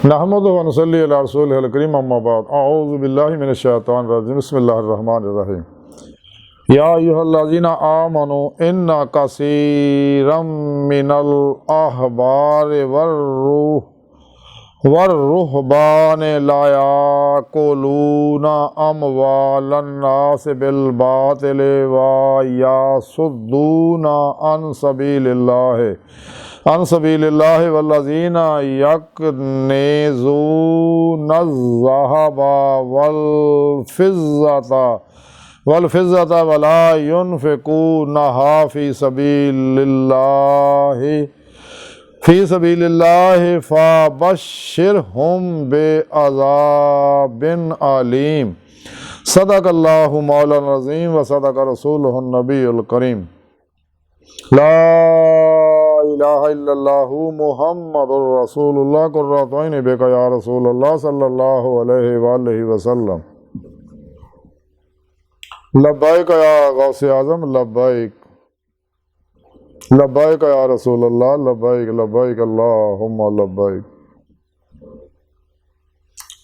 नहमदुहु व नसल्ली अला रसूलिहिल करीम अम्मा बाद अऊज़ु बिल्लाहि मिनश शैतानिर रजीम बिस्मिल्लाहिर रहमानिर रहीम या अय्युहल्लज़ीना आमनू इन्ना कसीरम मिनल अहबारि वर्रुहबानि ला याकुलूना अमवालन नास बिल बातिल व यसुद्दूना अन सबीलिल्लाहि वल्लज़ीना यक्निज़ूनज़्ज़हबा वल-फ़िज़्ज़ता वला युनफ़िक़ूनहा फ़ी सबीलिल्लाहि फ़बश्शिरहुम बिअज़ाबिन अलीम। सदक़ल्लाहु मौलाना अज़ीम व सदक़ रसूलुहुन नबियुल करीम। ला इलाहा इल्लल्लाहु मुहम्मदुर रसूलुल्लाह कुर्रतु ऐनि बिका या रसूलल्लाह सल्लल्लाहु अलैहि वआलिहि वसल्लम। लब्बैक या गौसे आज़म लब्बैक लब्बैक या रसूलल्लाह लब्बैक लब्बैक अल्लाहुम्मा लब्बैक।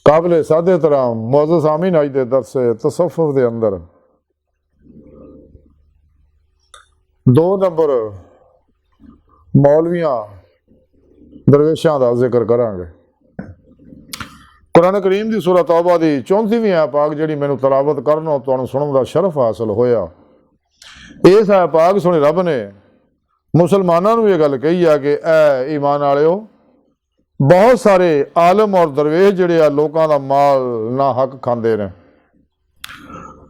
काबिल सादे तराम मुअज़्ज़ज़ सामीन आज दे दर्स तसव्वुफ़ दे अंदर 2 नंबर मौलवियां दरवेशां का जिक्र करांगे। कुरान करीम की सूरत तौबा की 34वीं आयत पाक जी मैनू तलावत करन और तुहानू सुनन का शरफ हासिल होया। इस आयत पाक सुनी रब ने मुसलमानों को यह गल कही है कि ऐ ईमान वालिओ, बहुत सारे आलम और दरवेश जिहड़े आ लोगों का माल ना हक खांदे ने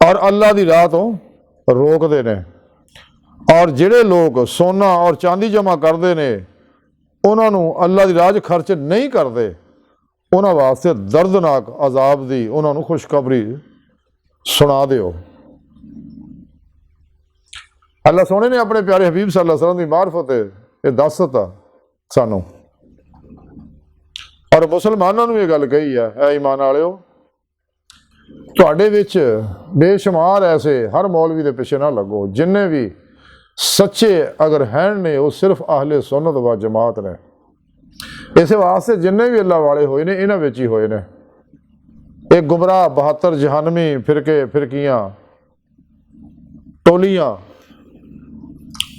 और अल्लाह की राह तो रोकते ने, और जिहड़े लोग सोना और चांदी जमा करते हैं उन्होंने अल्लाह की राह खर्च नहीं करते, उन्होंने वास्ते दर्दनाक अजाब की उन्होंने खुशखबरी सुना दिओ। अल्लाह सोने ने अपने प्यारे हबीब सल्लल्लाहु अलैहि वसल्लम की मार्फत ये दसता सानू, और मुसलमानों को यह गल कही है, ऐ ईमान वालिओ, तुहाडे विच बेशुमार ऐसे हर मौलवी के पिछे ना लगो, जिन्ने भी सच्चे अगर हैं ने वो सिर्फ आहले सुन्नत व जमात ने। इस वास्ते जिन्ने भी अल्लाह वाले होए ने इन्हां विच ही होए ने। एक गुमराह 72 जहानमी फिरके फिरकियां टोलियां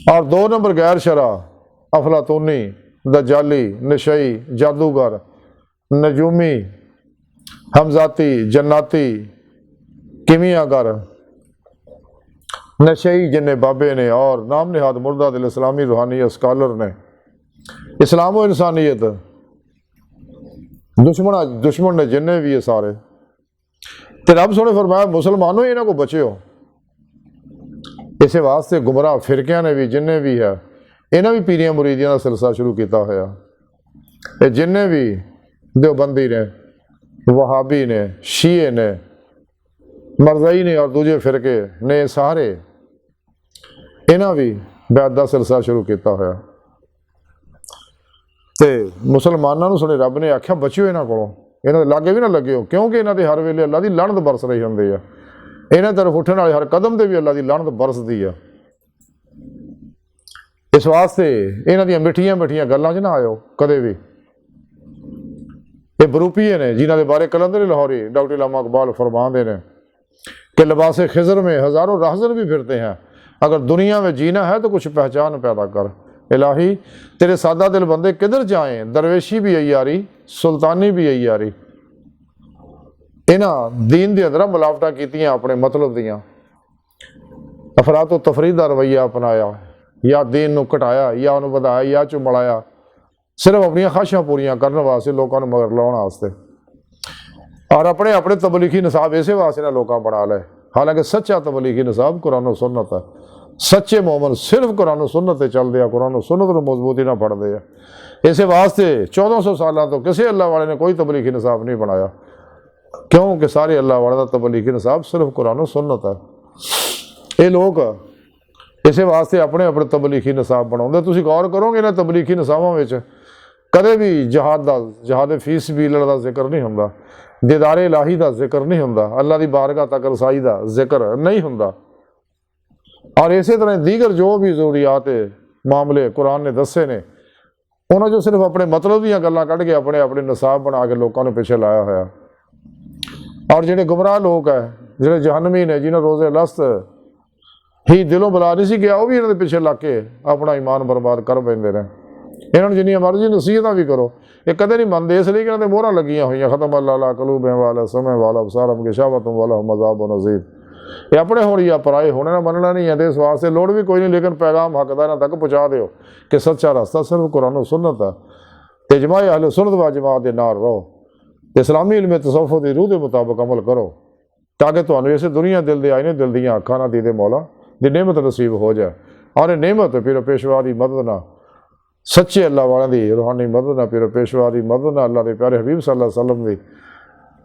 और 2 नंबर गैर शरा अफलातूनी दजाली नशई जादूगर नजूमी हमजाती जन्नाती किमियागर नशई जिन्ने बाबे ने और नाम निहाद मुर्दा दिल इस्लामी रूहानी स्कॉलर ने इस्लाम व इंसानियत दुश्मन ने जिन्ने भी ये सारे। तो रब सोने फरमाया मुसलमानों इन्हों को बचो। इस वास्ते गुमराह फिरकियां ने भी जिन्ने भी है इन्हें भी पीरियां मुरीदियां का सिलसिला शुरू किया होया। ये जिन्ने भी देवबंदी ने वहाबी ने शीए ने मरज़ई ने और दूजे फिरके ने सारे इन्हें भी बैत का सिलसिला शुरू किया होया। तो मुसलमानों सुने रब ने आख्या बचियो इन्हों को, इन्हों लागे भी ना लग्यो, क्योंकि इन्हों के हर वेले अल्लाह की लानत बरस रही होंदी है। इन्होंने तरफ उठने वाले हर कदम से भी अल्लाह की लानत बरसती है। इस वास्ते इन्हों दी मिठिया मिठिया गल्लां च ना आयो कदे भी। ये बरूपीए ने जिन्हों के बारे कलंदर लाहौरी डॉक्टर इलामा इकबाल फरमाते हैं कि लिबासे खिजर में हज़ारों राहज़र भी फिरते हैं, अगर दुनिया में जीना है तो कुछ पहचान पैदा कर। इलाही तेरे सादा दिल बंदे किधर जाएं, दरवेशी भी अय्यारी सुल्तानी भी अय्यारी। इन्हां दीन के अंदर मिलावटां कीतियां अपने मतलब दियां, अफरातो तफरीद का रवैया अपनाया, या दीन नूं घटाया या उन्होंने वधाया या चुमड़ाया, सिर्फ अपनी ख्वाहिशां पूरियां करने वास्ते लोगों को मगर लाने वास्ते, और अपने अपने तबलीगी निसाब इस वास्ते ना लोग बना ले। हालांकि सच्चा तबलीगी निसाब कुरान और सुन्नत है। सच्चे मोमन सिर्फ कुरान और सुन्नत चलते हैं, कुरान और सुन्नत को मजबूती ना पढ़ते हैं। इस वास्ते 1400 साल तो किसी अल्लाह वाले ने कोई तबलीगी निसाब नहीं बनाया, क्योंकि सारे अल्लाह वाले का तबलीगी निसाब सिर्फ कुरान और सुन्नत है। ये लोग इस वास्ते अपने अपने तबलीगी निसाब बनाते। तुसीं गौर करोगे इन्हां तबलीगी निसाबां विच कदे भी जहाद फी सबील का जिक्र नहीं होंदा, दीदारे इलाही का जिक्र नहीं होंदा, अल्लाह की बारगाह तक रसाई का जिक्र नहीं होंदा। और इस तरह दीगर जो भी जरूरियात मामले कुरान ने दसे ने ਉਹਨਾਂ 'ਚੋਂ ਸਿਰਫ ਆਪਣੇ ਮਤਲਬ ਦੀਆਂ ਗੱਲਾਂ ਕੱਢ ਕੇ ਆਪਣੇ ਨਸਾਬ ਬਣਾ ਕੇ ਲੋਕਾਂ ਨੂੰ ਪਿੱਛੇ ਲਾਇਆ ਹੋਇਆ। ਔਰ ਜਿਹੜੇ ਗੁੰਮਰਾਹ ਲੋਕ ਹੈ, ਜਿਹੜੇ ਜਹੰਨਮੀ ਨੇ, ਜਿਹਨਾਂ ਰੋਜ਼ੇ ਲਸਤ ਹੀ ਦਿਲੋਂ ਬੁਲਾ ਨਹੀਂ ਸੀ ਗਿਆ, ਉਹ ਵੀ ਇਹਨਾਂ ਦੇ ਪਿੱਛੇ ਲੱਗ ਕੇ ਆਪਣਾ ਈਮਾਨ ਬਰਬਾਦ ਕਰ ਪੈਂਦੇ ਨੇ। ਇਹਨਾਂ ਨੂੰ ਜਿੰਨੀਆਂ ਮਰਜ਼ੀ ਨਸੀਹਤਾਂ ਵੀ ਕਰੋ, ਇਹ ਕਦੇ ਨਹੀਂ ਮੰਨਦੇ, ਇਸ ਲਈ ਕਿ ਇਹਨਾਂ ਦੇ ਮੋਹਰਾਂ ਲੱਗੀਆਂ ਹੋਈਆਂ, ਖਤਮ ਅੱਲਾ ਕਲੂਬਿਆਂ ਵਾਲਾ ਸਮੇਂ ਵਾਲਾ ਅਬਸਾਰਮ ਗਿਸ਼ਾਵਤੁਮ ਵਾਲਾ ਮਜ਼ਾਬ ਨਜ਼ੀਰ। ਇਹ ਆਪਣੇ ਹੋਣ ਜਾਂ ਪਰਾਏ ਹੋਣੇ ਨਾਲ ਮੰਨਣਾ ਨਹੀਂ ਹੈ, ਤੇ ਇਸ ਵਾਸਤੇ ਲੋੜ ਵੀ ਕੋਈ ਨਹੀਂ, ਲੇਕਿਨ ਪੈਗਾਮ ਹੱਕਦਾਰਾਂ ਤੱਕ ਪਹੁੰਚਾ ਦਿਓ ਕਿ ਸੱਚਾ ਰਸਤਾ ਸਿਰਫ ਕੁਰਾਨ ਸੁਨਨਤ ਹੈ, ਤੇ ਜਮਾਏ ਅਹਲੇ ਸੁਨਨਤ व ਜਮਾਤ ਦੇ ਨਾਲ ਰਹੋ, ਤੇ ਇਸਲਾਮੀ ਇਲਮ ਤਸੱਵੁਫ ਦੀ ਰੂਹ ਦੇ ਮੁਤਾਬਕ ਅਮਲ ਕਰੋ, ਤਾਂ ਕਿ ਤੁਹਾਨੂੰ ਇਸੇ ਦੁਨੀਆ ਦਿਲ ਦੇ ਆਈਨੇ, ਦਿਲ ਦੀਆਂ ਅੱਖਾਂ ਨਾਲ ਦੀਦੇ ਮੌਲਾ ਦੀ ਨਿਮਤ ਨਸੀਬ ਹੋ ਜਾਏ। ਔਰ ਇਹ ਨਿਮਤ ਪੀਰ ਪੇਸ਼ਵਾ ਦੀ ਮਦਦ ਨਾਲ, ਸੱਚੇ ਅੱਲਾ ਵਾਲਿਆਂ ਦੀ ਰੂਹਾਨੀ ਮਦਦ ਨਾਲ, ਪੀਰ ਪੇਸ਼ਵਾ ਦੀ ਮਦਦ ਨਾਲ, ਅੱਲਾ ਦੇ ਪਿਆਰੇ ਹਬੀਬ ਸੱਲੱਲਾਹੁ अलैहि वसल्लम ਦੀ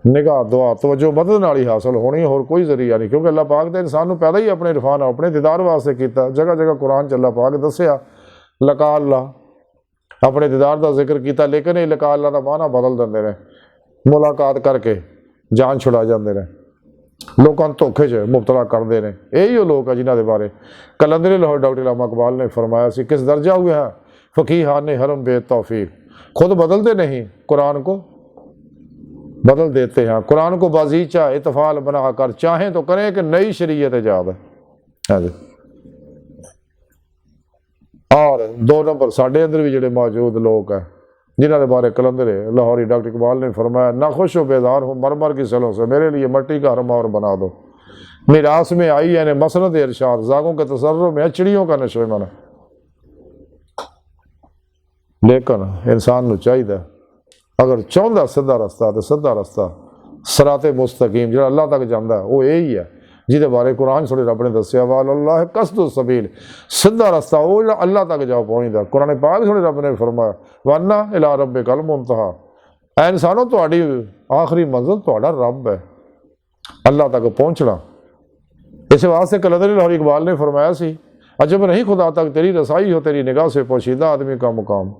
ਨਿਗਾਹ ਦੁਆ ਤਵੱਜੋ ਮਦਦ ਨਾਲ ਹੀ ਹਾਸਲ ਹੋਣੀ, ਹੋਰ ਕੋਈ ਜ਼ਰੀਆ ਨਹੀਂ। ਕਿਉਂਕਿ ਅੱਲਾ ਪਾਕ ਨੇ ਇਨਸਾਨ ਨੂੰ ਪੈਦਾ ਹੀ ਆਪਣੇ ਇਰਫਾਨ ਨਾਲ, ਆਪਣੇ ਦੀਦਾਰ ਵਾਸਤੇ ਕੀਤਾ। ਜਗ੍ਹਾ ਜਗ੍ਹਾ ਕੁਰਾਨ 'ਚ ਅੱਲਾ ਪਾਕ ਦੱਸਿਆ ਲਕਾ ਅੱਲਾ, ਆਪਣੇ ਦੀਦਾਰ ਦਾ ਜ਼ਿਕਰ ਕੀਤਾ, ਲੇਕਿਨ ਇਹ ਲਕਾ ਅੱਲਾ ਦਾ ਮਾਨਾ ਬਦਲ ਦਿੰਦੇ ਨੇ, ਮੁਲਾਕਾਤ ਕਰਕੇ ਜਾਨ ਛੁਡਾ ਜਾਂਦੇ ਨੇ, ਲੋਕਾਂ ਨੂੰ ਧੋਖੇ 'ਚ ਮੁਬਤਲਾ ਕਰਦੇ ਨੇ। ਇਹੀ ਉਹ ਲੋਕ ਆ ਜਿਨ੍ਹਾਂ ਦੇ ਬਾਰੇ ਕਲੰਦਰ ਲਾਹੌਰ डॉक्टर इलामा इकबाल ने फरमाया सी, किस दर्जा हुए हैं फ़क़ीहान हरम बे तौफ़ीक़, खुद बदलते नहीं कुरान को बदल देते हैं, कुरान को बाजीचा इतफ़ाल बना कर चाहें तो करें कि नई शरीयत ईजाद है। हाँ जी। और 2 नंबर साढ़े अंदर भी जोड़े मौजूद लोग हैं जिन्हों के बारे कलंदर लाहौरी डॉक्टर इकबाल ने फरमाया, ना खुश हो बेदार हो मरमर की सलों से, मेरे लिए मट्टी का हरम और बना दो, मीरास में आई यानी मसनद इरशाद, जागों के तसर्रुफ़ में चिड़ियों का नशो मन। लेकिन इंसान को चाहिए अगर चाहता सीधा रस्ता तो सीधा रस्ता सराते मुस्तकीम जो अल्लाह तक जाता है, वो यही है जिहदे बारे कुरान थोड़े रब ने दसिया, वाल अल्लाह कसदु सबील, सीधा रस्ता वो जो अल्लाह तक जाओ पहुँचता। कुरान पाक थोड़े रब ने फरमाया, वन्ना इला रब्बिकल मुंतहा, ऐ इंसानों तुहाडी आखिरी मंजिल तुहाडा रब है, अल्लाह तक पहुँचना। इस वास्ते कलंदर लाहौरी इकबाल ने फरमाया सी, अजब नहीं खुदा तक तेरी रसाई हो, तेरी निगाह से पोशीदा आदमी का मुकाम,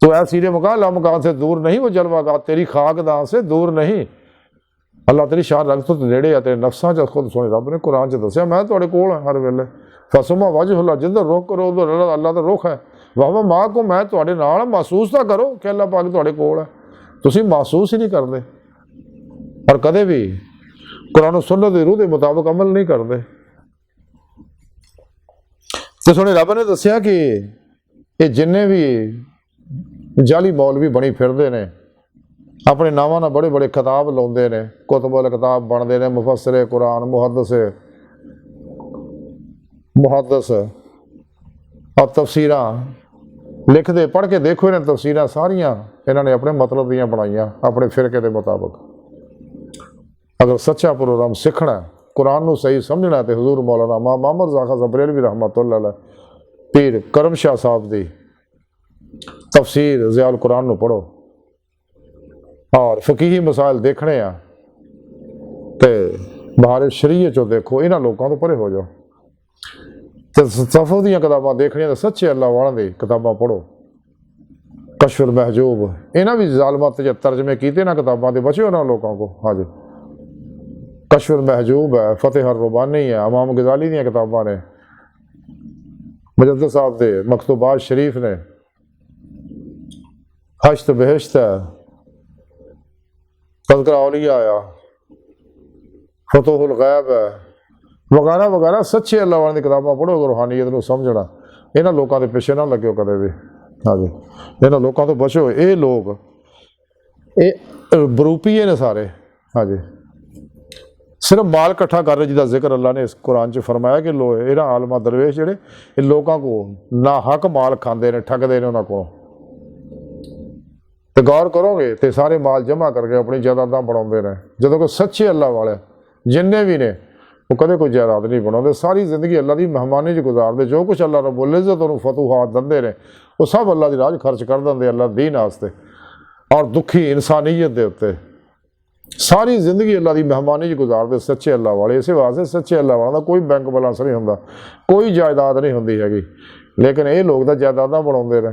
तो ऐ सीरे मुकाम ला मुकाम से दूर नहीं, वो जलवागा तेरी खाकदां से दूर नहीं, अल्लाह तेरी शान रख तो नेड़े है, तेरे नफ्सां च खुद सोने रब ने कुरान च दसिया, मैं तुहाडे कोल हां हर वेले, फसुमा वजहुल्लाह, जिधर रुख करो उधर अल्लाह दा रुख है, वाह मां को मैं तुहाडे नाल, महसूस तो करो कि अल्लाह पाक तुहाडे कोल है, तुसीं महसूस ही नहीं करते और कदे भी कुरान सुन्नत दी रूह दे मुताबिक अमल नहीं करते। तो सोने रब ने दसिया कि ये जिन्ने भी जाली मौलवी बनी फिरदे ने, अपने नावां नाल बड़े बड़े खिताब लाउंदे ने, कुतुबुल किताब बनदे ने, मुफस्सिर कुरान, मुहद्दिस और तफसीरां लिखदे, पढ़ के देखो इन्हां तफसीरां सारियां इन्हां ने अपने मतलब दियां बनाईयां अपने फिरके के मुताबिक। अगर सच्चा प्रोग्राम सीखना कुरान नूं सही समझना है तो हजूर मौलाना मोहम्मद ज़ाका ज़बरेलवी रहमतुल्लाह अलैह, पीर करम शाह साहब दी तफसीर ज़ियाउल कुरान नूं पढ़ो और फकीही मसाइल देखने आ ते बाहर शरीयत चो देखो, इन्हां लोगों तो परे हो जाओ। तो तसव्वुफ़ दीयां किताबां देखनियां तो सच्चे अल्लाह वालों दी किताबां पढ़ो। कश्फुल महजूब इन्हां भी ज़ालमत च तर्जमे कीते ना किताबां दे, बचे उन्हां लोगों को। हाँ जी, कश्फुल महजूब है, फतेह रुबानी है, इमाम गज़ाली दीयां किताबां ने, मुजद्दिद साहब दे मकतूबात शरीफ ने, हश्त बहिश्त है, तज़किरा औलिया आया, फतहुल गैब है, वगैरह वगैरह। सच्चे अल्लाह वाले दी किताबां पढ़ो, रूहानियत नूं समझना। इन्हां लोगों के पिछे ना लग्यो कदे भी। हाँ जी, इन्हां लोगों तो बचो। ये लोग ये बरूपीए ने सारे। हाँ जी, सिर्फ माल इकट्ठा कर रहे, जिसका जिक्र अल्लाह ने इस कुरान च फरमाया कि लो इन्हां आलमा दरवेश जिहड़े ये लोगों को ना हक माल खांदे ने, ठगदे ने उन्हां कोलों। तो गौर करोगे तो सारे माल जमा करके अपनी जायदादां बनाउंदे ने, जदों कि सच्चे अल्लाह वाले जिन्ने भी ने वो कदे कोई जायदाद नहीं बनाते, सारी जिंदगी अल्लाह की मेहमानी च गुजारते। जो कुछ अल्लाह रब्बुल इज़्ज़त उन्होंने फतूहात दिंदे ने वो सब अल्लाह की राह खर्च कर देंगे अल्लाह दीन वास्ते और दुखी इंसानियत के उत्ते। सारी जिंदगी अल्लाह की मेहमानी च गुजारते सच्चे अल्लाह वाले। इस वास्ते सच्चे अल्लाह वालों का कोई बैंक बैलेंस नहीं होंदा, कोई जायदाद नहीं होंदी हैगी। लेकिन ये लोग तो जायदादां बनाउंदे ने,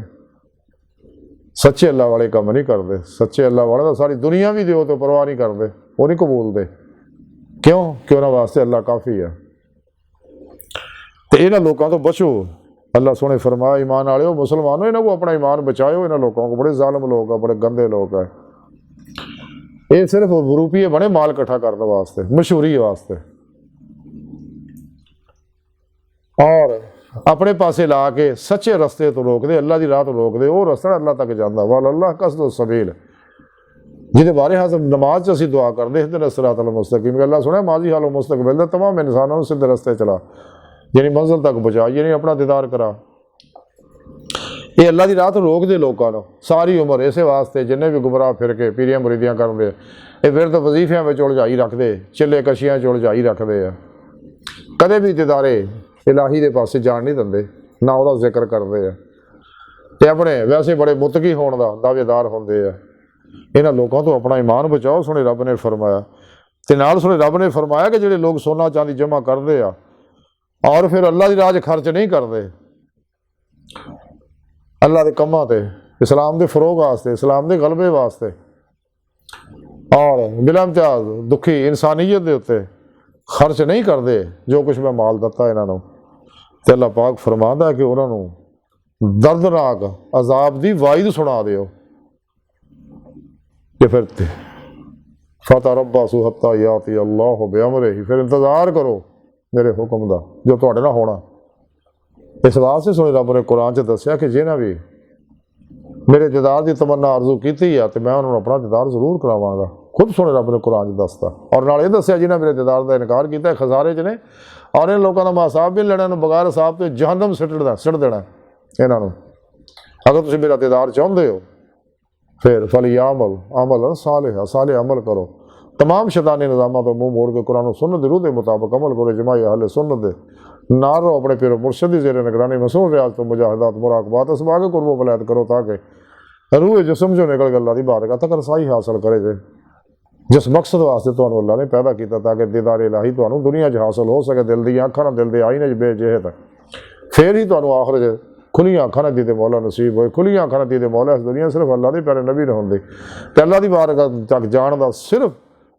सच्चे अल्लाह वाले काम नहीं करते। सच्चे अल्लाह वाले तो सारी दुनिया भी दो तो परवाह नहीं करते, वो नहीं कबूलते। क्यों? कि उन्होंने वास्ते अल्लाह काफ़ी है। तो इन्होंने लोगों तो बचो अल्लाह सोने फरमाया ईमान वाले मुसलमानों इन्हों को अपना ईमान बचाओ, इन्होंने लोगों को बड़े जालिम लोग हैं, बड़े गंदे लोग हैं। ये सिर्फ रूपये बने माल इकट्ठा करने वास्ते, मशहूरी वास्ते, और अपने पासे ला के सच्चे रस्ते तो रोक दे, अल्लाह की राह तो रोक दे, वो रस्ता अल्लाह तक जाता। वाल अल्लाह कसदो सबील, जिहदे बारे हाज़र नमाज च असीं दुआ करते इहदिना सिरातल मुस्तकीम, अल्लाह सुने माजी हालो मुस्तकबिल दा तमाम इंसानों को सीधे रस्ते चला, यानी मंजिल तक पहुँचा, यानी अपना दीदार करा। ये अल्लाह की राह तो रोक दे लोगों को सारी उम्र, इस वास्ते जिन्हें भी गुमराह फिर के पीरियां मुरीदियां करते, ये फिर तो वजीफियां में उलझाई रखते, चिले कशियां उलझाई रखते हैं, कदे भी दीदारे इलाही के पासे जान नहीं देंगे, ना वह जिक्र करते हैं, तो अपने वैसे बड़े मुतकी होने का दावेदार होंगे है। इन्होंने लोगों तो अपना ईमान बचाओ, सुने रब ने फरमाया। तो नाल सुने रब ने फरमाया कि जो लोग सोना चांदी जमा करते हैं और फिर अल्लाह की राह खर्च नहीं करते, अल्लाह के कामों ते, इस्लाम के फरोग वास्ते, इस्लाम के गलबे वास्ते, और बिला इम्तियाज दुखी इंसानियत के उत्ते खर्च नहीं करते जो कुछ मैं माल दिता इन्होंने, तो अल्लाह पाक फरमांदा है कि उन्होंने दर्दनाक अजाब की वाइद सुना दिओ कि फिर फता रब्बासू हत्ता याती अल्लाह बिअमरिही, फिर इंतज़ार करो मेरे हुक्म का जो तुहाडे नाल होना। इस वास्ते सुने रब ने कुरान च दस्या कि जिन्हें भी मेरे दीदार की तमन्ना आरजू की है तो मैं उन्होंने अपना दीदार जरूर करावांगा, खुद सुने रब ने कुरान च दसता। और नाल ये दस्या जिन्हें मेरे दीदार का इनकार किया खजारे च ने, और इन लोगों का मासाब भी लेना, बगैर हिसाब तो जहन्नम सिट देना इन्हों। अगर तुम मेरा दीदार चाहते हो फिर फलियामल अमल सालिहा, साले अमल करो, तमाम शैतानी निज़ामों तो मुँह मोड़ के कुरान सुन्नत रूह के मुताबिक अमल करो, जमाई अहले सुन्नत दे ना रहो, अपने पिरो मुर्शद की ज़ेरे निगरानी मसूल रियाज तो मुजाहिदात मुराकबात असबाग कुर्बो वलायत करो, ताकि रूह जिसम जो निकल गल की बारगाह तक रसाई हासिल करे जे, जिस मकसद वास्ते तो अल्लाह ने पैदा किया, ताकि दीदार इलाही तो दुनिया हासिल हो सके, दिल दी अखां नाल दिल दे आईने बेजेहत, फिर ही तो आखिर खुलियां अखां नाल दीदे मौला नसीब होए। खुलियां अखां नाल दीदे मौला इस दुनिया सिर्फ अल्लाह के प्यारे नबी ने होंदी, तो अल्लाह की बारगाह तक जान का सिर्फ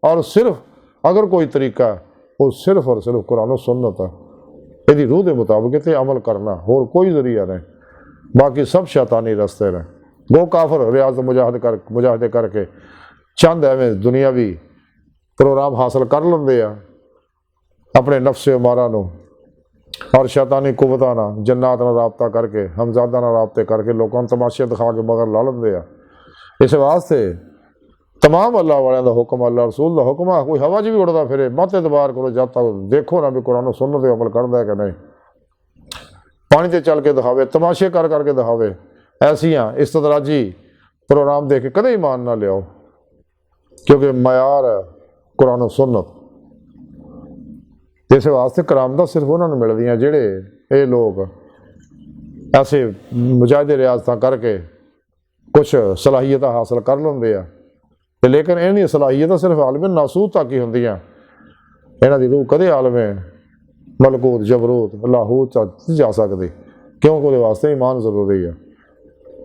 और सिर्फ अगर कोई तरीका है वो सिर्फ और सिर्फ कुरान सुन्नत है, यदि रूह के मुताबिक अमल करना, होर कोई जरिया नहीं, बाकी सब शैतानी रस्ते ने। गो काफर रियाज मुजाहिदे करके चंद एवं दुनियावी प्रोग्राम हासिल कर लेंगे अपने नफ्से मारा नू, और शैतानी कुवतां नाल जन्नात नाल राबता करके, हमजादा नाल राबते करके लोगों तमाशे दिखा के मगर ला लेंगे। इस वास्ते तमाम अल्लाह वाले का हुक्म, अल्लाह रसूल का हुक्म है, कोई हवा च भी उड़ता फिरे मत एतबार करो जब तक देखो ना भी कुरान सुन्नत अमल करता है कि नहीं। पानी से चल के दिखावे, तमाशे कर करके दिखावे, ऐसियाँ इस्तदराजी प्रोग्राम देख के कदे ईमान ना लियाओ, क्योंकि मयार है कुरान सुन्नत। इस वास्ते करामत सिर्फ उन्होंने मिलदियाँ जेड़े ये लोग ऐसे मुजाहिदे रियाजत करके कुछ सलाहियत हासिल कर लेंगे आ, लेकिन इन्हीं सलाहियत सिर्फ आलम नासूत तक ही होंदियां, इन्हां दी रूह कदे आलम मलकूत जबरूत लाहूत जा सकती, क्योंकि उहदे वास्ते ईमान जरूरी है,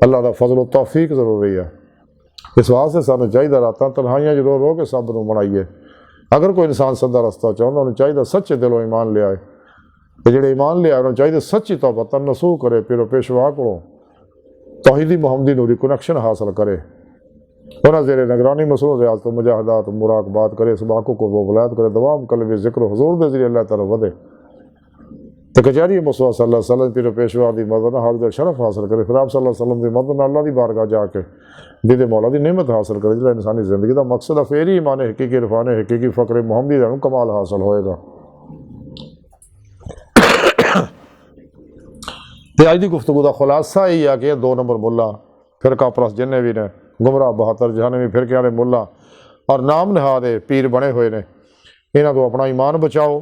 अल्लाह का फजल तौफीक जरूरी है। इस वास्ते सानूं चाहिए रातां तन्हाइयां च रो रो के सब नूं मनाइए। अगर कोई इंसान सदा रस्ता चाहता उन्हें चाहिए सच्चे दिलों ईमान लिया, तो जोड़े ईमान लिया उन्हें चाहिए सच्ची तौबा तनसूह करे, पिरो पेशवा को तौहीदी मुहम्मदी नूरी कनैक्शन हासिल करे, उन्हें जेरे निगरानी मसूल रियाज तो मुजाहिदात मुराकबात करे, इसबाकों को वो वलायत करे, दवाम कल्बी जिक्र हुजूर के जरिए अल्लाह तरफ वधे, तो कचहरी मुस्तफा सल्लल्लाहु अलैहि वसल्लम पिरो पेशवा की मदद हाल का शरफ हासिल करे, फिर आप सल्लल्लाहु अलैहि वसल्लम की मदद अल्लाह की बारगाह जाके दीदे मौला की नेमत हासिल करे, जो इंसानी जिंदगी का मकसद है, फिर ही ईमान हकीकी इरफान हकीकी फ़क्र मुहम्मदी का कमाल हासिल होएगा। तो अज की गुफ्तगू का खुलासा यही है कि 2 नंबर मुला फिरका परस्त जिन्हें भी ने गुमराह बहातर जहानवी फिरकियां दे मुला और नाम नहादे पीर बने हुए ने, इन्हां तो अपना ईमान बचाओ,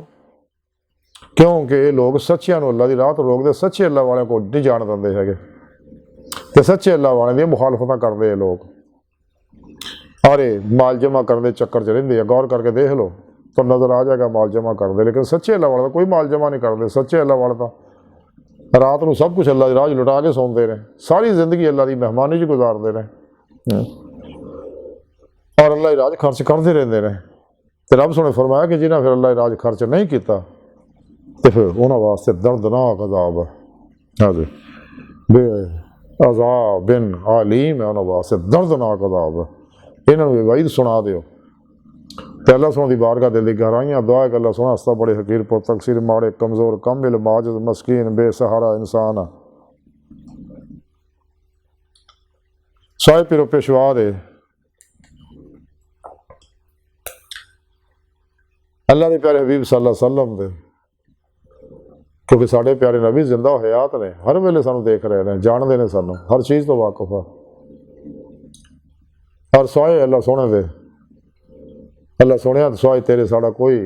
क्योंकि ये लोग सच्चियां नूं अल्लाह की राह तो रोकदे, सच्चे अल्लाह वाले को नहीं जान देंदे हैगे, तो सच्चे अल्लाह वाले दी मुखालफत करते हैं लोग, और ये माल जमा करने चक्कर च रहिंदे हैं। गौर करके देख लो तो नज़र आ जाएगा माल जमा करते, लेकिन सच्चे अल्लाह वाले कोई माल जमा नहीं करते। सच्चे अल्लाह वाले तो रात को सब कुछ अल्लाह की राह लुटा के सौंदे ने, सारी जिंदगी अल्लाह की मेहमानी च गुजारते हैं और अल्लाह की राह खर्च करते रहते हैं। तो रब सोने फरमाया कि जिन्हें फिर अल्लाह की राह खर्च नहीं किया तो फिर उन्होंने वास्ते दर्दनाक अजाब है, हाँ जी, बे अज़ाब बिन आलीम है उन्होंने वास्ते दर्दनाक अज़ाब है, इन्होंने वईद सुना दियो। ते अल्लाह सोने दी बारगाह दिल दी गहराइयां दुआ है कि अल्लाह सोना हस्ता बड़े हकीर पुर तकसीर माड़े कमज़ोर कमिल माजिज़ मस्कीन बेसहारा इंसान साहिब पिरो पेशवा दे अल्लाह के प्यारे हबीब सल्लल्लाहु अलैहि वसल्लम दे, क्योंकि साढ़े प्यारे नबी जिंदा हयात ने, हर वेले सानू देख रहे हैं, जानते हैं, सानू हर चीज़ तो वाकफ है। और सोए अल्लाह सोने दे, अल्लाह सोने सोए तेरे साड़ा कोई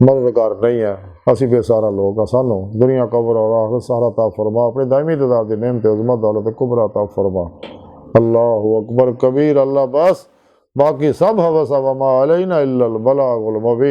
मददगार नहीं है, असी बेसारा लोग हैं, सानू दुनिया कबर और आखिरत सारा ता फरमा, अपनी दायमी ददार दी नेमत उज़्मत दौलत कुबरा ता फरमा। अल्लाहु अकबर कबीर, अल्लाह बस, बाकी सब हवस व मा अलैना इल्लल बलागुल मुबीन।